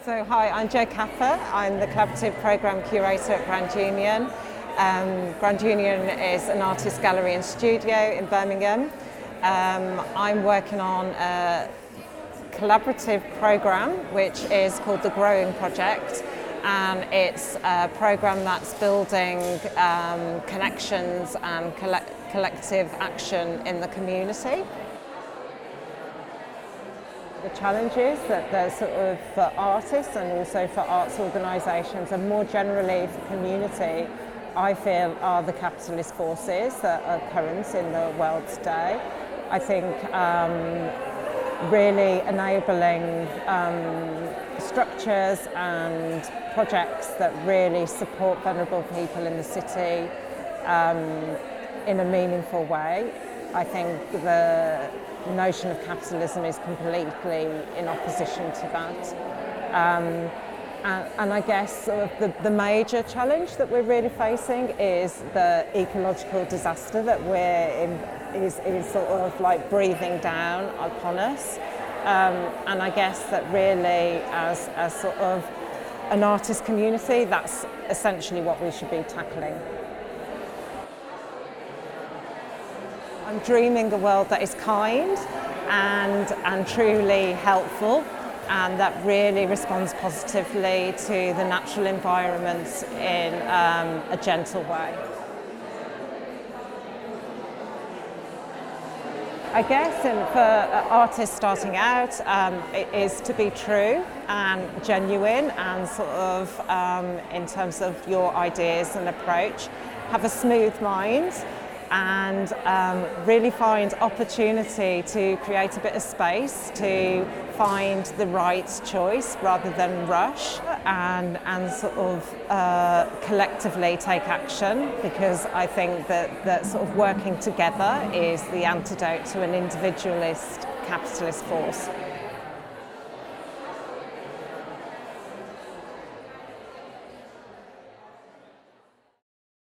So hi, I'm Jo Capper. I'm the Collaborative Programme Curator at Grand Union. Grand Union is an artist gallery and studio in Birmingham. I'm working on a collaborative programme which is called the Growing Project, and it's a programme that's building connections and collective action in the community. The challenges that there's sort of for artists and also for arts organisations and more generally for community, I feel, are the capitalist forces that are current in the world today. I think really enabling structures and projects that really support vulnerable people in the city in a meaningful way. I think the notion of capitalism is completely in opposition to that. And I guess sort of the major challenge that we're really facing is the ecological disaster that is sort of like breathing down upon us. And I guess that really as sort of an artist community, that's essentially what we should be tackling. I'm dreaming a world that is kind and truly helpful, and that really responds positively to the natural environment in a gentle way. I guess for artists starting out, it is to be true and genuine and sort of in terms of your ideas and approach, have a smooth mind and really find opportunity to create a bit of space to find the right choice rather than rush and sort of collectively take action, because I think that sort of working together is the antidote to an individualist capitalist force.